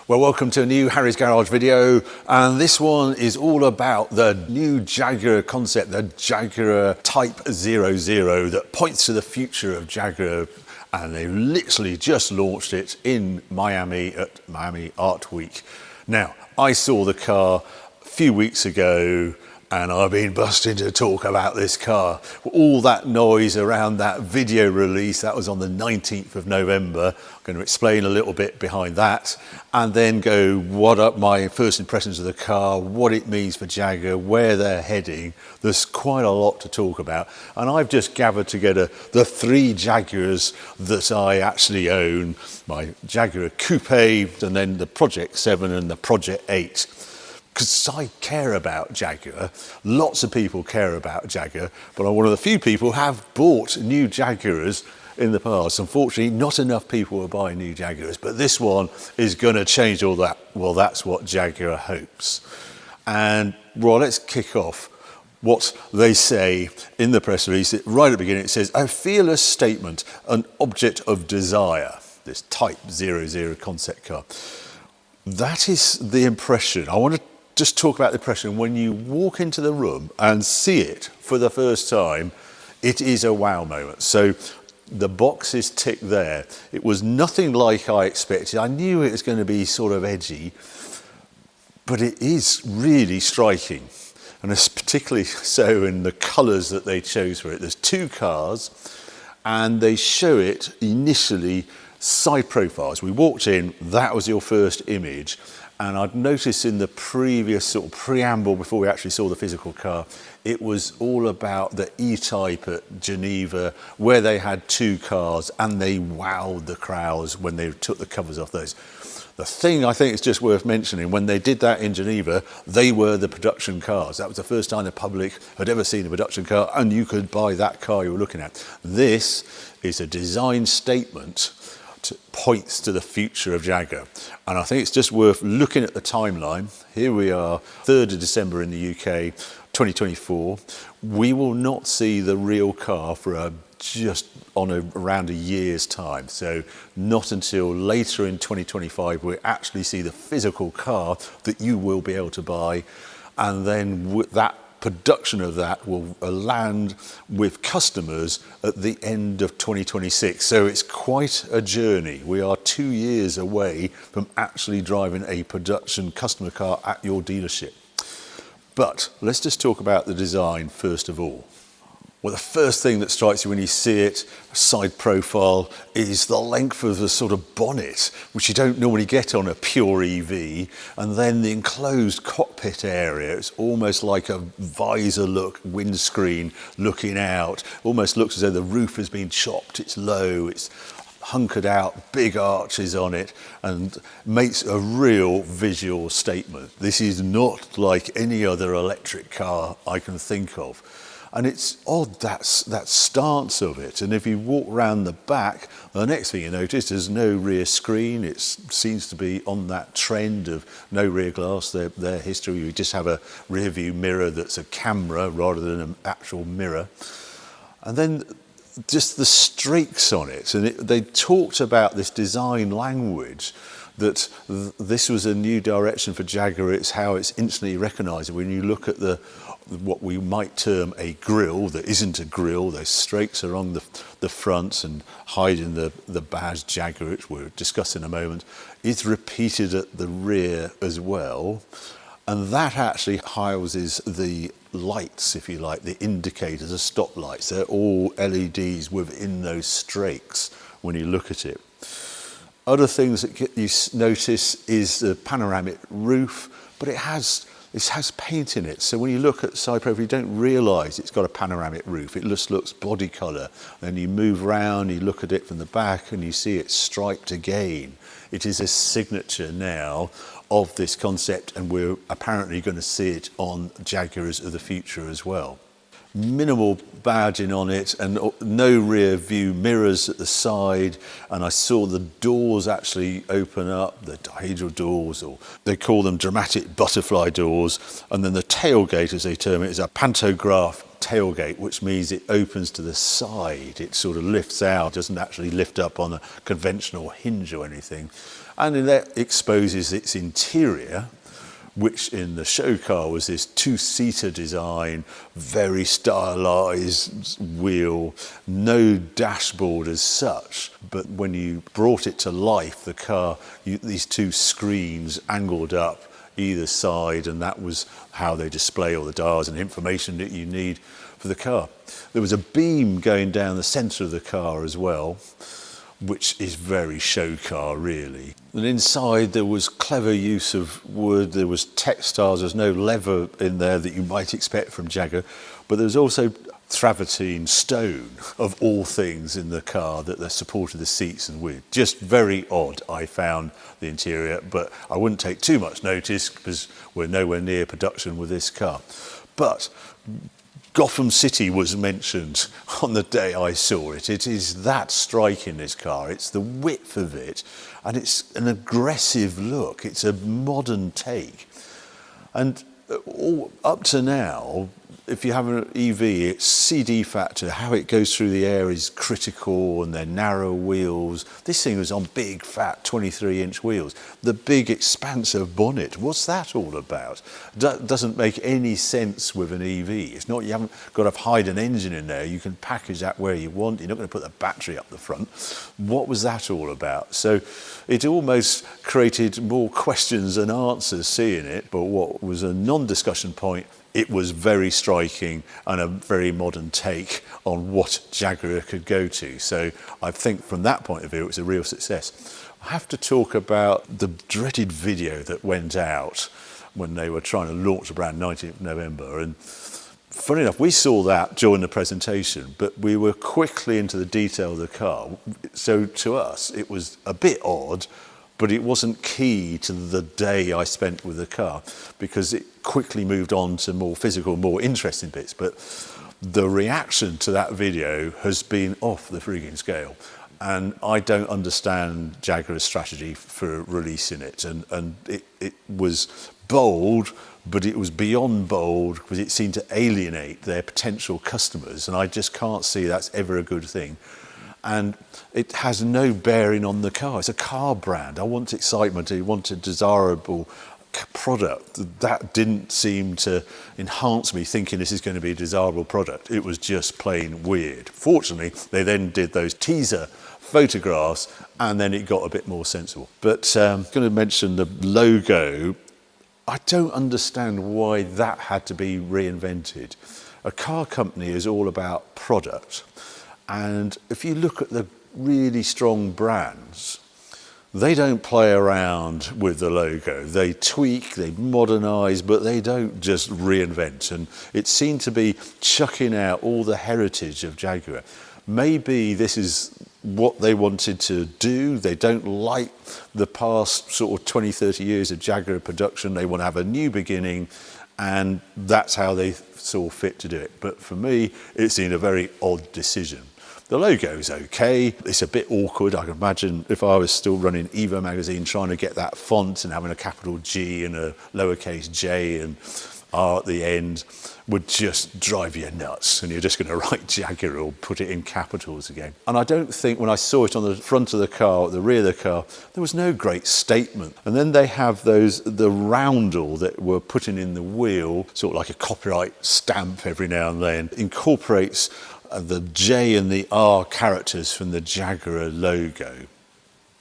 Well, welcome to a new Harry's Garage video, and this one is all about the new Jaguar concept, the Jaguar Type 00, that points to the future of Jaguar, and they literally just launched it in Miami at Miami Art Week. Now, I saw the car a few weeks ago, and I've been busting to talk about this car. All that noise around that video release, that was on the 19th of November. I'm going to explain a little bit behind that, and then go what are my first impressions of the car, what it means for Jaguar, where they're heading. There's quite a lot to talk about, and I've just gathered together the three Jaguars that I actually own: my Jaguar Coupe, and then the Project 7 and the Project 8. Because I care about Jaguar, lots of people care about Jaguar, but I'm one of the few people who have bought new Jaguars in the past. Unfortunately, not enough people are buying new Jaguars, but this one is going to change all that. Well, that's what Jaguar hopes. And well, let's kick off what they say in the press release. Right at the beginning, it says, "A fearless statement, an object of desire." This Type 00 concept car. That is the impression. I want to just talk about the impression when you walk into the room and see it for the first time. It is a wow moment. So the box is ticked there. It was nothing like I expected. I knew it was going to be sort of edgy, but it is really striking, and it's particularly so in the colours that they chose for it. There's two cars, and they show it initially side profiles. We walked in, that was your first image. And I'd noticed in the previous sort of preamble, before we actually saw the physical car, it was all about the E-Type at Geneva, where they had two cars and they wowed the crowds when they took the covers off those. The thing I think is just worth mentioning, when they did that in Geneva, they were the production cars. That was the first time the public had ever seen a production car, and you could buy that car you were looking at. This is a design statement, points to the future of Jaguar. And I think it's just worth looking at the timeline. Here we are, 3rd of December in the UK, 2024. We will not see the real car for around a year's time. So not until later in 2025 we actually see the physical car that you will be able to buy, and then that production of that will land with customers at the end of 2026. So it's quite a journey. We are 2 years away from actually driving a production customer car at your dealership. But let's just talk about the design first of all. Well, the first thing that strikes you when you see it, side profile, is the length of the sort of bonnet, which you don't normally get on a pure EV, and then the enclosed cockpit area. It's almost like a visor look, windscreen looking out. Almost looks as though the roof has been chopped. It's low, it's hunkered out, big arches on it, and makes a real visual statement. This is not like any other electric car I can think of. And it's odd, that stance of it. And if you walk around the back, the next thing you notice, there's no rear screen. It seems to be on that trend of no rear glass. Their history, you just have a rear view mirror that's a camera rather than an actual mirror. And then just the streaks on it. And they talked about this design language, that this was a new direction for Jaguar. It's how it's instantly recognisable when you look at what we might term a grille that isn't a grille. Those streaks along the front and hiding the badge Jaguar, which we'll discuss in a moment, is repeated at the rear as well. And that actually houses the lights, if you like, the indicators, the stop lights. They're all LEDs within those streaks when you look at it. Other things that you notice is the panoramic roof, but it has paint in it. So when you look at side profile, you don't realise it's got a panoramic roof. It just looks body colour. Then you move around, you look at it from the back, and you see it striped again. It is a signature now of this concept, and we're apparently going to see it on Jaguars of the future as well. Minimal badging on it, and no rear view mirrors at the side, and I saw the doors actually open up, the dihedral doors, or they call them dramatic butterfly doors, and then the tailgate, as they term it, is a pantograph tailgate, which means it opens to the side. It sort of lifts out, doesn't actually lift up on a conventional hinge or anything. And in that exposes its interior, which in the show car was this two-seater design, very stylised wheel, no dashboard as such. But when you brought it to life, the car, these two screens angled up either side, and that was how they display all the dials and information that you need for the car. There was a beam going down the centre of the car as well, which is very show car really. And inside there was clever use of wood, there was textiles, there's no leather in there that you might expect from Jaguar, but there was also travertine stone of all things in the car that supported the seats and wheel. Just very odd, I found the interior, but I wouldn't take too much notice because we're nowhere near production with this car. But Gotham City was mentioned on the day I saw it. It is that striking, this car. It's the width of it, and it's an aggressive look. It's a modern take. And up to now, if you have an EV, its CD factor, how it goes through the air is critical, and they're narrow wheels. This thing was on big, fat 23-inch wheels. The big, expansive bonnet, what's that all about? Doesn't make any sense with an EV. It's not, you haven't got to hide an engine in there. You can package that where you want. You're not going to put the battery up the front. What was that all about? So it almost created more questions than answers seeing it, but what was a non-discussion point, it was very striking and a very modern take on what Jaguar could go to. So I think from that point of view, it was a real success. I have to talk about the dreaded video that went out when they were trying to launch the brand 19th of November. And funny enough, we saw that during the presentation, but we were quickly into the detail of the car. So to us, it was a bit odd, but it wasn't key to the day I spent with the car because it quickly moved on to more physical, more interesting bits. But the reaction to that video has been off the frigging scale. And I don't understand Jaguar's strategy for releasing it. And it was bold, but it was beyond bold because it seemed to alienate their potential customers. And I just can't see that's ever a good thing. And it has no bearing on the car. It's a car brand. I want excitement. I want a desirable product. That didn't seem to enhance me thinking this is going to be a desirable product. It was just plain weird. Fortunately, they then did those teaser photographs and then it got a bit more sensible. But I'm going to mention the logo. I don't understand why that had to be reinvented. A car company is all about product. And if you look at the really strong brands, they don't play around with the logo. They tweak, they modernise, but they don't just reinvent. And it seemed to be chucking out all the heritage of Jaguar. Maybe this is what they wanted to do. They don't like the past sort of 20, 30 years of Jaguar production. They want to have a new beginning, and that's how they saw fit to do it. But for me, it seemed a very odd decision. The logo's okay. It's a bit awkward. I can imagine if I was still running Evo magazine trying to get that font and having a capital G and a lowercase j and R at the end would just drive you nuts, and you're just going to write Jaguar or put it in capitals again. And I don't think when I saw it on the front of the car, the rear of the car, there was no great statement. And then they have the roundel that we're putting in the wheel, sort of like a copyright stamp every now and then, incorporates the J and the R characters from the Jaguar logo.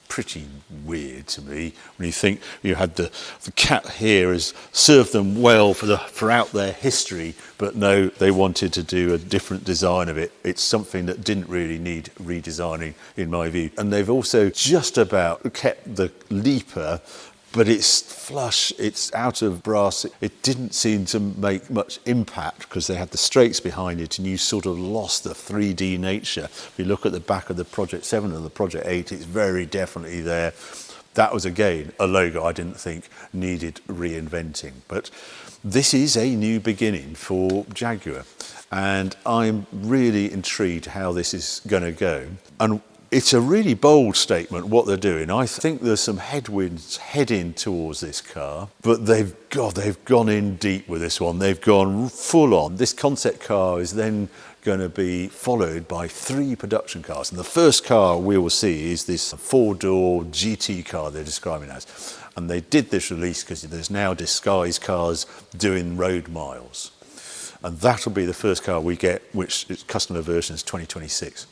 Pretty weird to me when you think you had the cat here has served them well throughout their history, but no, they wanted to do a different design of it. It's something that didn't really need redesigning in my view. And they've also just about kept the leaper, but it's flush, it's out of brass. It didn't seem to make much impact because they had the strakes behind it and you sort of lost the 3D nature. If you look at the back of the Project 7 and the Project 8, it's very definitely there. That was, again, a logo I didn't think needed reinventing. But this is a new beginning for Jaguar, and I'm really intrigued how this is going to go. And It's a really bold statement what they're doing. I think there's some headwinds heading towards this car, but they've gone in deep with this one. They've gone full on. This concept car is then going to be followed by 3 production cars. And the first car we will see is this 4-door GT car they're describing as. And they did this release because there's now disguised cars doing road miles. And that'll be the first car we get, which its customer version is 2026.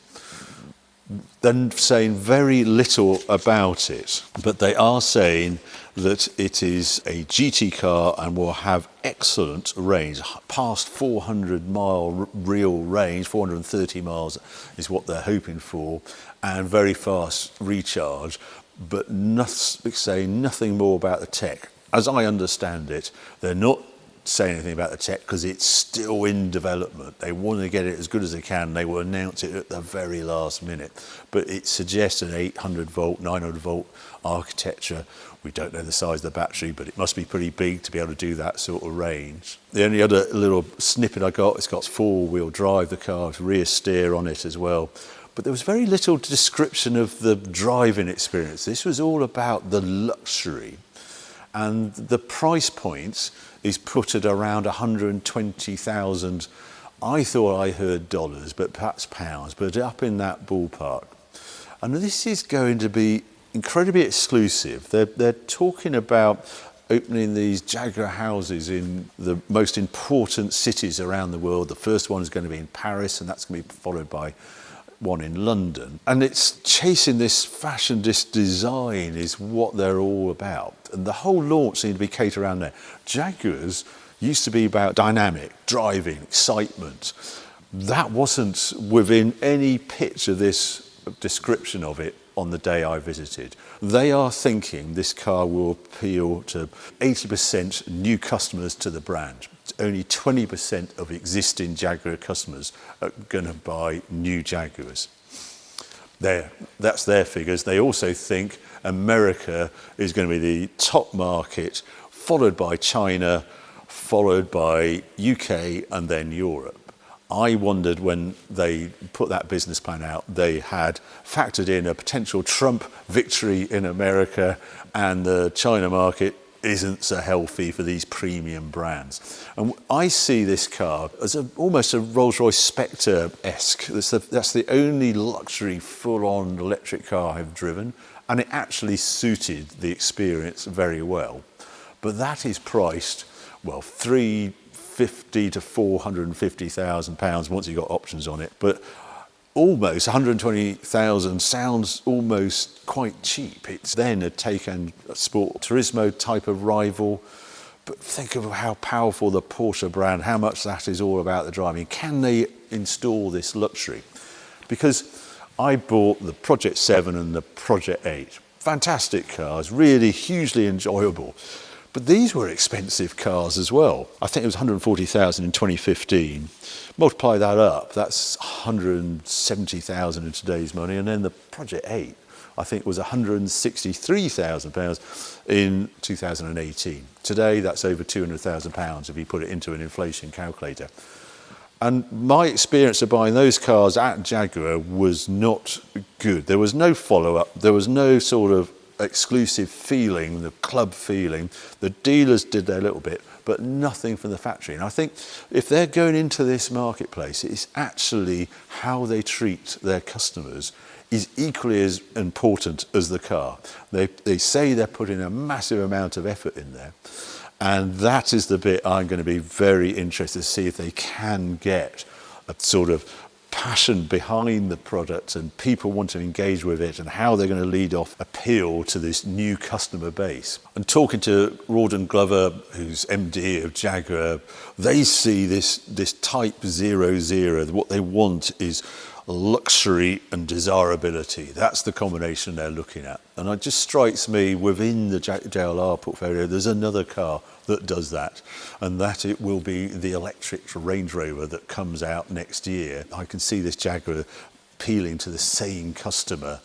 They're saying very little about it, but they are saying that it is a GT car and will have excellent range, past 400-mile real range, 430 miles is what they're hoping for, and very fast recharge, but saying nothing more about the tech. As I understand it, they're not say anything about the tech because it's still in development. They want to get it as good as they can. They will announce it at the very last minute. But it suggests an 800 volt, 900 volt architecture. We don't know the size of the battery, but it must be pretty big to be able to do that sort of range. The only other little snippet I got, it's got 4-wheel drive, the car, rear steer on it as well. But there was very little description of the driving experience. This was all about the luxury. And the price point is put at around 120,000. I thought I heard dollars, but perhaps pounds, but up in that ballpark. And this is going to be incredibly exclusive. They're talking about opening these Jaguar houses in the most important cities around the world. The first one is going to be in Paris, and that's going to be followed by one in London. And it's chasing this fashion, this design is what they're all about. And the whole launch seemed to be catered around there. Jaguars used to be about dynamic, driving, excitement. That wasn't within any pitch of this description of it on the day I visited. They are thinking this car will appeal to 80% new customers to the brand. Only 20% of existing Jaguar customers are going to buy new Jaguars. That's their figures. They also think America is going to be the top market, followed by China, followed by UK, and then Europe. I wondered when they put that business plan out, they had factored in a potential Trump victory in America, and the China market isn't so healthy for these premium brands. And I see this car as almost a Rolls-Royce Spectre-esque. That's the only luxury full-on electric car I've driven, and it actually suited the experience very well. But that is priced, well, £350,000 to £450,000 once you've got options on it. But almost 120,000 sounds almost quite cheap. It's then a Taycan Sport Turismo type of rival. But think of how powerful the Porsche brand, how much that is all about the driving. Can they install this luxury? Because I bought the Project 7 and the Project 8. Fantastic cars, really hugely enjoyable. But these were expensive cars as well. I think it was 140,000 in 2015. Multiply that up, that's 170,000 in today's money. And then the Project 8, I think was £163,000 in 2018. Today, that's over £200,000 if you put it into an inflation calculator. And my experience of buying those cars at Jaguar was not good. There was no follow-up. There was no sort of exclusive feeling, the club feeling. The dealers did their little bit, but nothing from the factory. And I think if they're going into this marketplace, it's actually how they treat their customers is equally as important as the car. They say they're putting a massive amount of effort in there. And that is the bit I'm going to be very interested to see if they can get a sort of passion behind the product and people want to engage with it and how they're going to lead off appeal to this new customer base. And talking to Rawdon Glover, who's MD of Jaguar, they see this Type 00. What they want is luxury and desirability. That's the combination they're looking at. And it just strikes me within the JLR portfolio, there's another car that does that, and that it will be the electric Range Rover that comes out next year. I can see this Jaguar appealing to the same customer.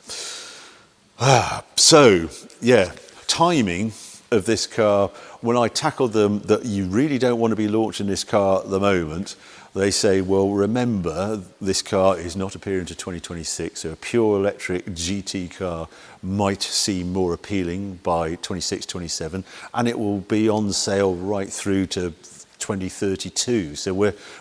So, yeah, timing of this car, when I tackled them that you really don't want to be launching this car at the moment, they say, well, remember, this car is not appearing to 2026, so a pure electric GT car might seem more appealing by 26, 27, and it will be on sale right through to 2032. So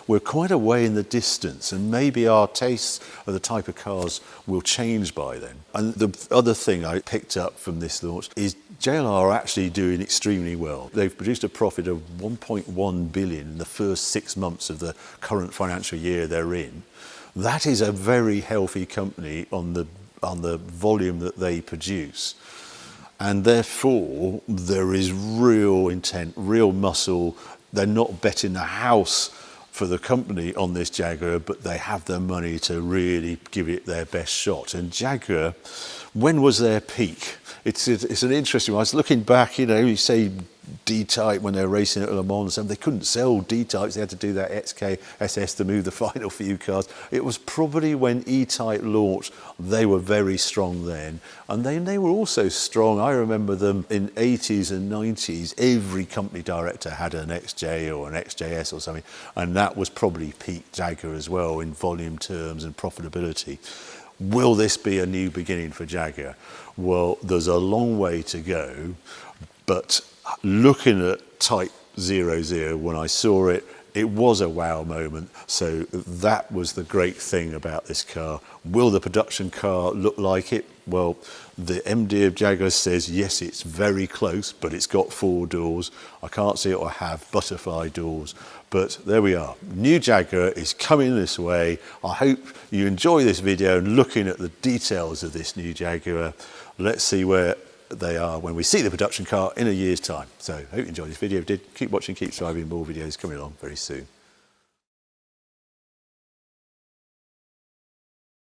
we're quite a way in the distance, and maybe our tastes of the type of cars will change by then. And the other thing I picked up from this launch is JLR are actually doing extremely well. They've produced a profit of 1.1 billion in the first 6 months of the current financial year they're in. That is a very healthy company on the volume that they produce. And therefore, there is real intent, real muscle. They're not betting the house for the company on this Jaguar, but they have the money to really give it their best shot. And Jaguar, when was their peak? It's an interesting one. I was looking back, you say D-Type when they were racing at Le Mans, and they couldn't sell D-Types. They had to do that XK SS to move the final few cars. It was probably when E-Type launched, they were very strong then. And they were also strong. I remember them in 80s and 90s. Every company director had an XJ or an XJS or something. And that was probably peak Jaguar as well in volume terms and profitability. Will this be a new beginning for Jaguar? Well, there's a long way to go, but looking at Type 00, when I saw it, it was a wow moment. So that was the great thing about this car. Will the production car look like it? Well, the MD of Jaguar says, yes, it's very close, but it's got 4 doors. I can't see it will have butterfly doors, but there we are. New Jaguar is coming this way. I hope you enjoy this video and looking at the details of this new Jaguar. Let's see where they are when we see the production car in a year's time. So I hope you enjoyed this video. If you did, keep watching, keep subscribing, more videos coming along very soon.